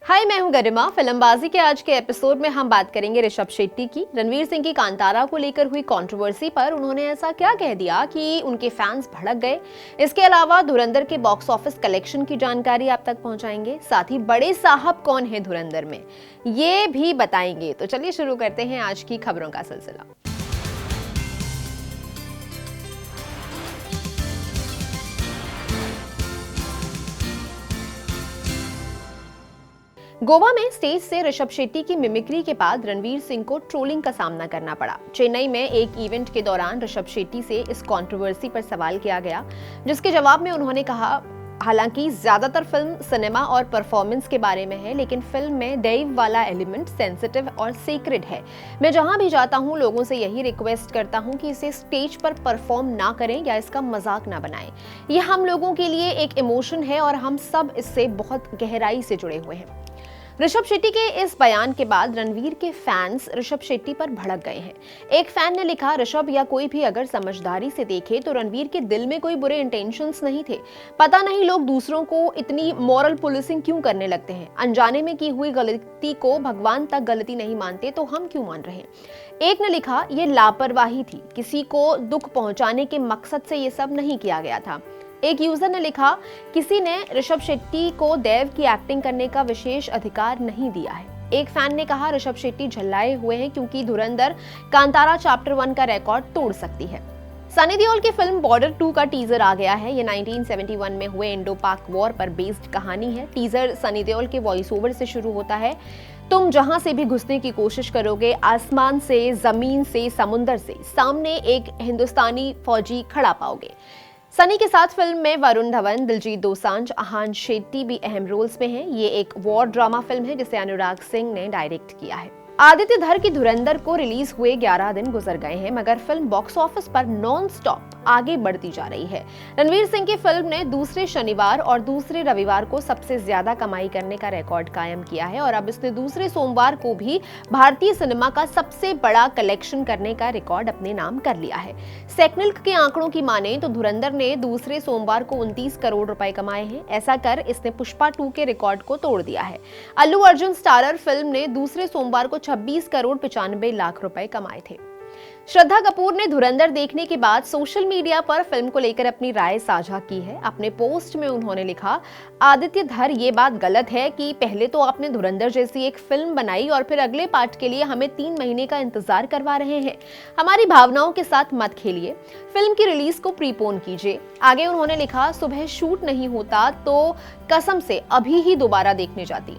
हाय, मैं हूं गरिमा। फिल्मबाजी के आज के एपिसोड में हम बात करेंगे ऋषभ शेट्टी की। रणवीर सिंह की कांतारा को लेकर हुई कंट्रोवर्सी पर उन्होंने ऐसा क्या कह दिया कि उनके फैंस भड़क गए। इसके अलावा धुरंधर के बॉक्स ऑफिस कलेक्शन की जानकारी आप तक पहुंचाएंगे। साथ ही बड़े साहब कौन है धुरंधर में, ये भी बताएंगे। तो चलिए शुरू करते हैं आज की खबरों का सिलसिला। गोवा में स्टेज से ऋषभ शेट्टी की मिमिक्री के बाद रणवीर सिंह को ट्रोलिंग का सामना करना पड़ा। चेन्नई में एक इवेंट के दौरान ऋषभ शेट्टी से इस कंट्रोवर्सी पर सवाल किया गया, जिसके जवाब में उन्होंने कहा, हालांकि ज्यादातर फिल्म सिनेमा और परफॉर्मेंस के बारे में है, लेकिन फिल्म में दैव वाला एलिमेंट सेंसिटिव और सीक्रेट है। मैं जहां भी जाता हूं लोगों से यही रिक्वेस्ट करता हूं कि इसे स्टेज पर परफॉर्म ना करें या इसका मजाक ना बनाएं। यह हम लोगों के लिए एक इमोशन है और हम सब इससे बहुत गहराई से जुड़े हुए हैं। ऋषभ शेट्टी के इस बयान के बाद रणवीर के फैंस ऋषभ शेट्टी पर भड़क गए हैं। एक फैन ने लिखा, ऋषभ या कोई भी अगर समझदारी से देखे तो रणवीर के दिल में कोई बुरे इंटेंशंस नहीं थे। पता नहीं लोग दूसरों को इतनी मॉरल पुलिसिंग क्यों करने लगते हैं। अनजाने में की हुई गलती को भगवान तक गलती नहीं मानते तो हम क्यों मान रहे हैं। एक ने लिखा, ये लापरवाही थी, किसी को दुख पहुंचाने के मकसद से ये सब नहीं किया गया था। एक यूजर ने लिखा, किसी ने ऋषभ शेट्टी को देव की एक्टिंग करने का विशेष अधिकार नहीं दिया है। एक फैन ने कहा, ऋषभ शेट्टी झल्लाए हुए हैं क्योंकि धुरंधर कांतारा चैप्टर 1 का रिकॉर्ड तोड़ सकती है। सनी देओल की फिल्म बॉर्डर 2 का टीजर आ गया है। ये 1971 में हुए इंडो पाक वॉर पर बेस्ड कहानी है। टीजर सनी देओल के वॉइस ओवर से शुरू होता है। तुम जहां से भी घुसने की कोशिश करोगे, आसमान से, जमीन से, समुंदर से, सामने एक हिंदुस्तानी फौजी खड़ा पाओगे। सनी के साथ फिल्म में वरुण धवन, दिलजीत दोसांझ, आहान शेट्टी भी अहम रोल्स में हैं। ये एक वॉर ड्रामा फिल्म है जिसे अनुराग सिंह ने डायरेक्ट किया है। आदित्य धर की धुरंधर को रिलीज हुए 11 दिन गुजर गए हैं, मगर फिल्म बॉक्स ऑफिस पर नॉन स्टॉप आगे बढ़ती जा रही है। रणवीर सिंह की फिल्म ने दूसरे शनिवार और दूसरे रविवार को सबसे ज्यादा कमाई करने का रिकॉर्ड कायम किया है और अब इसने दूसरे सोमवार को भी भारतीय सिनेमा का सबसे बड़ा कलेक्शन करने का रिकॉर्ड अपने नाम कर लिया है। सेक्निल्क के आंकड़ों की माने तो धुरंधर ने दूसरे सोमवार को 29 करोड़ रुपए कमाए हैं। ऐसा कर इसने पुष्पा 2 के रिकॉर्ड को तोड़ दिया है। अल्लू अर्जुन स्टारर फिल्म ने दूसरे सोमवार को 26 करोड़ 95 लाख रुपए कमाए थे। श्रद्धा कपूर ने धुरंधर देखने के बाद सोशल मीडिया पर फिल्म को लेकर अपनी राय साझा की है। अपने पोस्ट में उन्होंने लिखा, आदित्य धर, ये बात गलत है कि पहले तो आपने धुरंधर जैसी एक फिल्म बनाई और फिर अगले पार्ट के लिए हमें 3 महीने का इंतजार करवा रहे हैं। हमारी भावनाओं के साथ मत खेलिए, फिल्म की रिलीज को प्रीपोन कीजिए। आगे उन्होंने लिखा, सुबह शूट नहीं होता तो कसम से अभी ही दोबारा देखने जाती।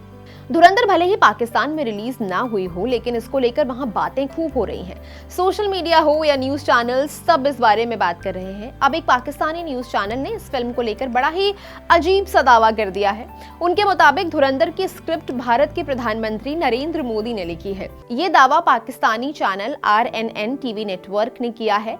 धुरंधर भले ही पाकिस्तान में रिलीज ना हुई हो, लेकिन इसको लेकर वहां बातें खूब हो रही हैं। सोशल मीडिया हो या न्यूज चैनल्स, सब इस बारे में बात कर रहे हैं। अब एक पाकिस्तानी न्यूज चैनल ने इस फिल्म को लेकर बड़ा ही अजीब सा दावा कर दिया है। उनके मुताबिक धुरंधर की स्क्रिप्ट भारत के प्रधानमंत्री नरेंद्र मोदी ने लिखी है। ये दावा Pakistani channel RNN TV network ने किया है।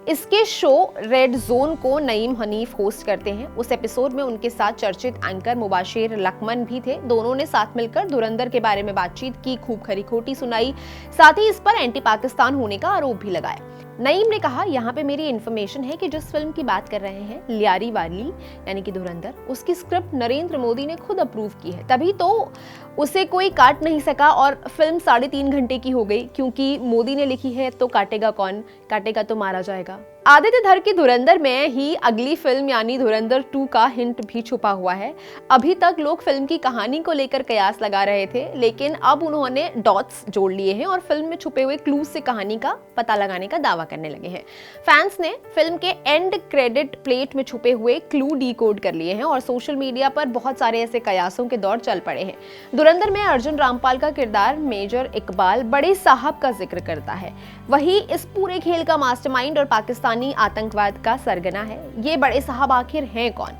इसके शो रेड जोन को नईम हनीफ होस्ट करते हैं। उस एपिसोड में उनके साथ चर्चित एंकर मुबाशिर लकमन भी थे। दोनों ने साथ मिलकर धुरंधर के बारे में बातचीत की, खूब खरी खोटी सुनाई, साथ ही इस पर एंटी पाकिस्तान होने का आरोप भी लगाया। नईम ने कहा, यहाँ पे मेरी इन्फॉर्मेशन है कि जिस फिल्म की बात कर रहे हैं, लियारी वाली यानी कि धुरंधर, उसकी स्क्रिप्ट नरेंद्र मोदी ने खुद अप्रूव की है, तभी तो उसे कोई काट नहीं सका और फिल्म 3.5 घंटे की हो गई। क्योंकि मोदी ने लिखी है तो काटेगा कौन, काटेगा तो मारा जाएगा। आदित्य धर की धुरंधर में ही अगली फिल्म यानी धुरंधर 2 का हिंट भी छुपा हुआ है। अभी तक लोग फिल्म की कहानी को लेकर कयास लगा रहे थे, लेकिन अब उन्होंने डॉट्स जोड़ लिए हैं और फिल्म में छुपे हुए क्लूज से कहानी का पता लगाने का दावा करने लगे हैं। फैंस ने फिल्म के एंड क्रेडिट प्लेट में छुपे हुए क्लू डिकोड कर लिए हैं और सोशल मीडिया पर बहुत सारे ऐसे कयासों के दौर चल पड़े हैं। धुरंधर में अर्जुन रामपाल का किरदार मेजर इकबाल बड़े साहब का जिक्र करता है। वही इस पूरे खेल का मास्टरमाइंड और पाकिस्तानी आतंकवाद का सरगना है। ये बड़े साहब आखिर हैं कौन?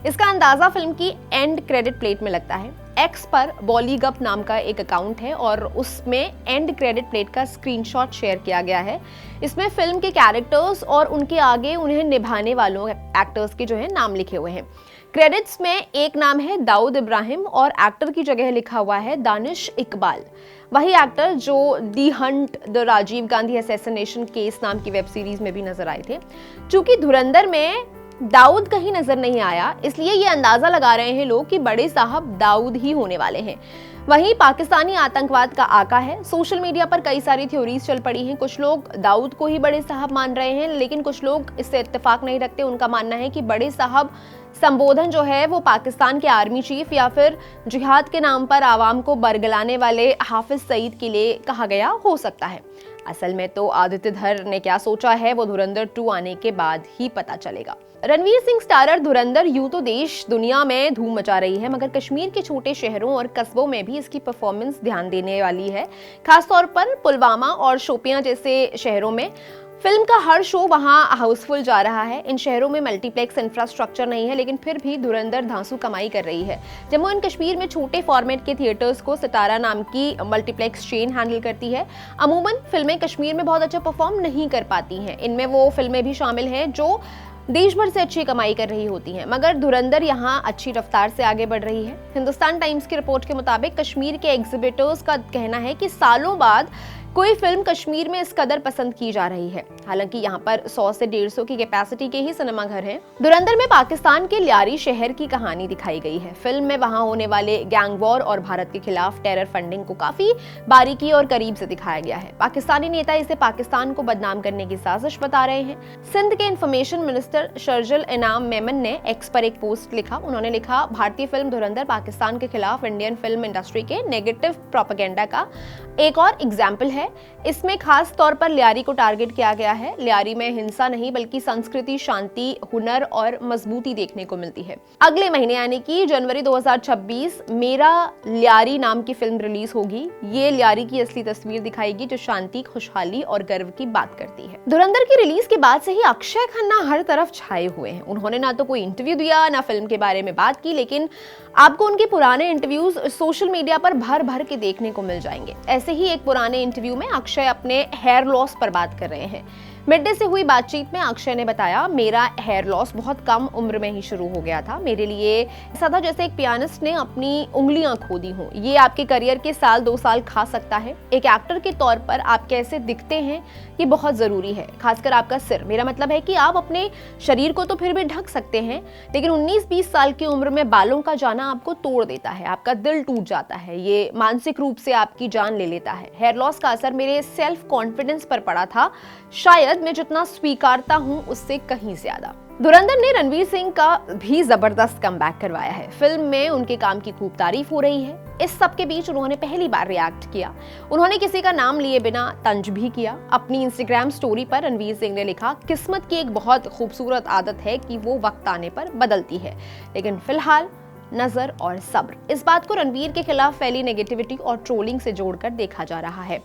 इसका अंदाजा फिल्म की एंड क्रेडिट प्लेट में लगता है। एक्स पर बॉलीगप नाम का एक अकाउंट है और उसमें एंड क्रेडिट प्लेट का स्क्रीनशॉट शेयर किया गया है। इसमें फिल्म के कैरेक्टर्स और उनके आगे उन्हें निभाने वालों एक्टर्स के जो है नाम लिखे हुए हैं। क्रेडिट्स में एक नाम है दाऊद इब्राहिम और एक्टर की जगह लिखा हुआ है दानिश इकबाल, वही एक्टर जो the hunt, the Rajiv Gandhi assassination case नाम की वेब सीरीज में भी नजर आए थे। चूंकि धुरंधर में दाऊद कहीं नजर नहीं आया, इसलिए ये अंदाजा लगा रहे हैं लोग कि बड़े साहब दाऊद ही होने वाले हैं। वहीं पाकिस्तानी आतंकवाद का आका है। सोशल मीडिया पर कई सारी थ्योरीज चल पड़ी हैं। कुछ लोग दाऊद को ही बड़े साहब मान रहे हैं, लेकिन कुछ लोग इससे इत्तेफाक नहीं रखते। उनका मानना है कि बड़े साहब संबोधन जो है वो पाकिस्तान के आर्मी चीफ या फिर जिहाद के नाम पर आवाम को बरगलाने वाले हाफिज सईद के लिए कहा गया हो सकता है। असल में तो आदित्य धर ने क्या सोचा है वो धुरंधर 2 आने के बाद ही पता चलेगा। रणवीर सिंह स्टारर धुरंधर यूं तो देश दुनिया में धूम मचा रही है, मगर कश्मीर के छोटे शहरों और कस्बों में भी इसकी परफॉर्मेंस ध्यान देने वाली है। खासतौर पर पुलवामा और शोपियां जैसे शहरों में फिल्म का हर शो वहां हाउसफुल जा रहा है। इन शहरों में मल्टीप्लेक्स इंफ्रास्ट्रक्चर नहीं है, लेकिन फिर भी धुरंधर धांसू कमाई कर रही है। जम्मू एंड कश्मीर में छोटे फॉर्मेट के थिएटर्स को सितारा नाम की मल्टीप्लेक्स चेन हैंडल करती है। अमूमन फिल्में कश्मीर में बहुत अच्छा परफॉर्म नहीं कर पाती हैं। इनमें वो फिल्में भी शामिल हैं जो देश भर से अच्छी कमाई कर रही होती हैं, मगर धुरंधर यहाँ अच्छी रफ्तार से आगे बढ़ रही है। हिंदुस्तान टाइम्स की रिपोर्ट के मुताबिक कश्मीर के एग्जिबिटर्स का कहना है कि सालों बाद कोई फिल्म कश्मीर में इस कदर पसंद की जा रही है। हालांकि यहाँ पर 100 से 150 की कैपेसिटी के ही सिनेमाघर हैं। धुरंधर में पाकिस्तान के लियारी शहर की कहानी दिखाई गई है। फिल्म में वहां होने वाले गैंग वॉर और भारत के खिलाफ टेरर फंडिंग को काफी बारीकी और करीब से दिखाया गया है। पाकिस्तानी नेता इसे पाकिस्तान को बदनाम करने की साजिश बता रहे हैं। सिंध के इंफॉर्मेशन मिनिस्टर शर्जिल इनाम मेमन ने एक्स पर एक पोस्ट लिखा। उन्होंने लिखा, भारतीय फिल्म धुरंधर पाकिस्तान के खिलाफ इंडियन फिल्म इंडस्ट्री के नेगेटिव प्रोपेगेंडा का एक और एग्जाम्पल है। इसमें खास तौर पर लियारी को टारगेट किया गया है। लियारी में हिंसा नहीं बल्कि संस्कृति, शांति, हुनर और मजबूती देखने को मिलती है। अगले महीने यानी कि जनवरी 2026 मेरा लियारी नाम की फिल्म रिलीज होगी। ये लियारी की असली तस्वीर दिखाएगी जो शांति, खुशहाली और गर्व की बात करती है। धुरंधर की रिलीज के बाद से ही अक्षय खन्ना हर तरफ छाए हुए हैं। उन्होंने ना तो कोई इंटरव्यू दिया, ना फिल्म के बारे में बात की, लेकिन आपको उनके पुराने इंटरव्यूज सोशल मीडिया पर भर भर के देखने को मिल जाएंगे। ऐसे ही एक पुराने इंटरव्यू में अक्षय अपने हेयर लॉस पर बात कर रहे हैं। मिड डे से हुई बातचीत में अक्षय ने बताया, मेरा हेयर लॉस बहुत कम उम्र में ही शुरू हो गया था। मेरे लिए ऐसा था जैसे एक पियानिस्ट ने अपनी उंगलियां खो दी हों। ये आपके करियर के 1-2 साल खा सकता है। एक एक्टर के तौर पर आप कैसे दिखते हैं ये बहुत जरूरी है, खासकर आपका सिर। मेरा मतलब है कि आप अपने शरीर को तो फिर भी ढक सकते हैं, लेकिन 19-20 साल की उम्र में बालों का जाना आपको तोड़ देता है, आपका दिल टूट जाता है, ये मानसिक रूप से आपकी जान ले लेता है। हेयर लॉस का असर मेरे सेल्फ कॉन्फिडेंस पर पड़ा था, शायद मैं जितना स्वीकारता हूं उससे कहीं ज्यादा। धुरंधर ने रणवीर सिंह का भी जबरदस्त कमबैक करवाया है। फिल्म में उनके काम की खूब तारीफ हो रही है। इस सब के बीच उन्होंने पहली बार रिएक्ट किया। उन्होंने किसी का नाम लिए बिना तंज भी किया। अपनी इंस्टाग्राम स्टोरी पर रणवीर सिंह ने लिखा, किस्मत की एक बहुत खूबसूरत आदत है कि वो वक्त आने पर बदलती है, लेकिन फिलहाल नजर और सब्र। इस बात को रणवीर के खिलाफ फैली नेगेटिविटी और ट्रोलिंग से जोड़कर देखा जा रहा है।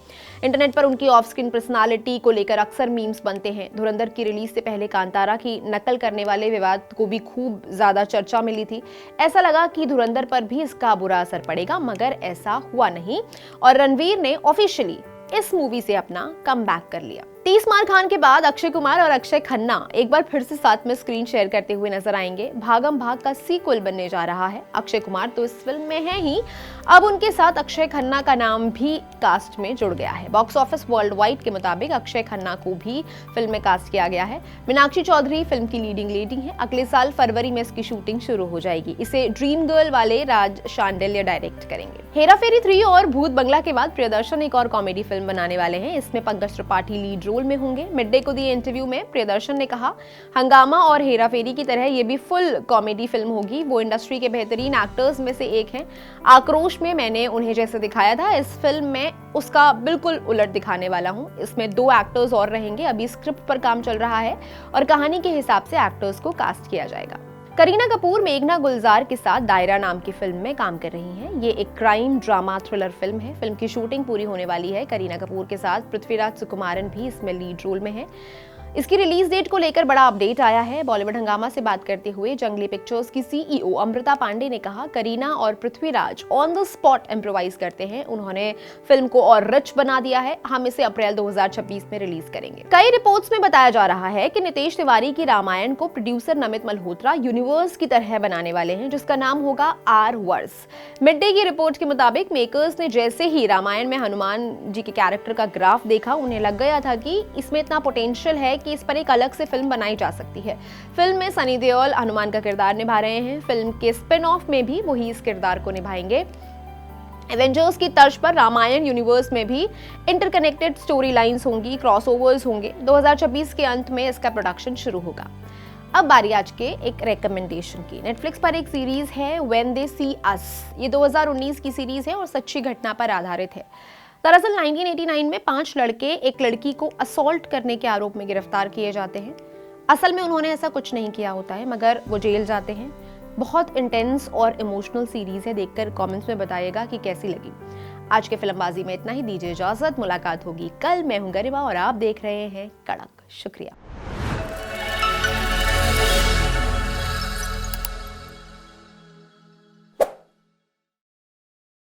इंटरनेट पर उनकी ऑफ स्क्रीन पर्सनालिटी को लेकर अक्सर मीम्स बनते हैं। धुरंधर की रिलीज से पहले कांतारा की नकल करने वाले विवाद को भी खूब ज्यादा चर्चा मिली थी। ऐसा लगा कि धुरंधर पर भी इसका बुरा असर पड़ेगा, मगर ऐसा हुआ नहीं और रणवीर ने ऑफिशियली इस मूवी से अपना कमबैक कर लिया। 30 मार खान के बाद अक्षय कुमार और अक्षय खन्ना एक बार फिर से साथ में स्क्रीन शेयर करते हुए नजर आएंगे। भागम भाग का सीक्वल बनने जा रहा है। अक्षय कुमार तो इस फिल्म में है ही, अब उनके साथ अक्षय खन्ना का नाम भी कास्ट में जुड़ गया है। बॉक्स ऑफिस वर्ल्ड वाइड के मुताबिक अक्षय खन्ना को भी फिल्म में कास्ट किया गया है। मीनाक्षी चौधरी फिल्म की लीडिंग लेडी है। अगले साल फरवरी में इसकी शूटिंग शुरू हो जाएगी। इसे ड्रीम गर्ल वाले राज शांडिल्य डायरेक्ट करेंगे। हेरा फेरी 3 और भूत बंगला के बाद प्रियदर्शन एक और कॉमेडी फिल्म बनाने वाले हैं। इसमें पंकज त्रिपाठी लीड रोल में होंगे। मिड डे को दिए इंटरव्यू में प्रियदर्शन ने कहा, हंगामा और हेरा फेरी की तरह ये भी फुल कॉमेडी फिल्म होगी। वो इंडस्ट्री के बेहतरीन एक्टर्स में से एक हैं। आक्रोश में मैंने उन्हें जैसे दिखाया था, इस फिल्म में उसका बिल्कुल उलट दिखाने वाला हूं। इसमें 2 एक्टर्स और रहेंगे। अभी स्क्रिप्ट पर काम चल रहा है और कहानी के हिसाब से एक्टर्स को कास्ट किया जाएगा। करीना कपूर मेघना गुलजार के साथ दायरा नाम की फिल्म में काम कर रही हैं। ये एक क्राइम ड्रामा थ्रिलर फिल्म है। फिल्म की शूटिंग पूरी होने वाली है। करीना कपूर के साथ पृथ्वीराज सुकुमारन भी इसमें लीड रोल में है। इसकी रिलीज डेट को लेकर बड़ा अपडेट आया है। बॉलीवुड हंगामा से बात करते हुए जंगली पिक्चर्स की सीईओ अमृता पांडे ने कहा, करीना और Prithviraj on the spot improvise करते हैं। उन्होंने फिल्म को और रिच बना दिया है। हम इसे अप्रैल 2026 में रिलीज करेंगे। कई रिपोर्ट्स में बताया जा रहा है कि नितेश तिवारी की रामायण को प्रोड्यूसर नमित मल्होत्रा यूनिवर्स की तरह बनाने वाले हैं, जिसका नाम होगा आर वर्स। मिड डे की रिपोर्ट के मुताबिक मेकर्स ने जैसे ही रामायण में हनुमान जी के कैरेक्टर का ग्राफ देखा, उन्हें लग गया था कि इसमें इतना पोटेंशियल है कि इस पर एक अलग से फिल्म बनाई जा सकती है। फिल्म में सनी देओल हनुमान का किरदार निभा रहे हैं। फिल्म के स्पिन ऑफ में भी वही इस किरदार को निभाएंगे। एवेंजर्स की तर्ज पर रामायण यूनिवर्स में भी इंटरकनेक्टेड स्टोरी लाइन्स होंगी, क्रॉसओवर्स होंगे। 2026 के अंत में इसका प्रोडक्शन शुरू होगा। अब बारी आज के एक रेकमेंडेशन की। नेटफ्लिक्स पर एक सीरीज है व्हेन दे सी अस। ये 2019 की सीरीज है और सच्ची घटना पर आधारित है। दरअसल 1989 में 5 लड़के एक लड़की को असॉल्ट करने के आरोप में गिरफ्तार किए जाते हैं। असल में उन्होंने ऐसा कुछ नहीं किया होता है, मगर वो जेल जाते हैं। बहुत इंटेंस और इमोशनल सीरीज है, देखकर कमेंट्स में बताइएगा कि कैसी लगी। आज के फिल्मबाजी में इतना ही, दीजिए इजाजत। मुलाकात होगी कल। मैं हूं गरिमा और आप देख रहे हैं कड़क। शुक्रिया।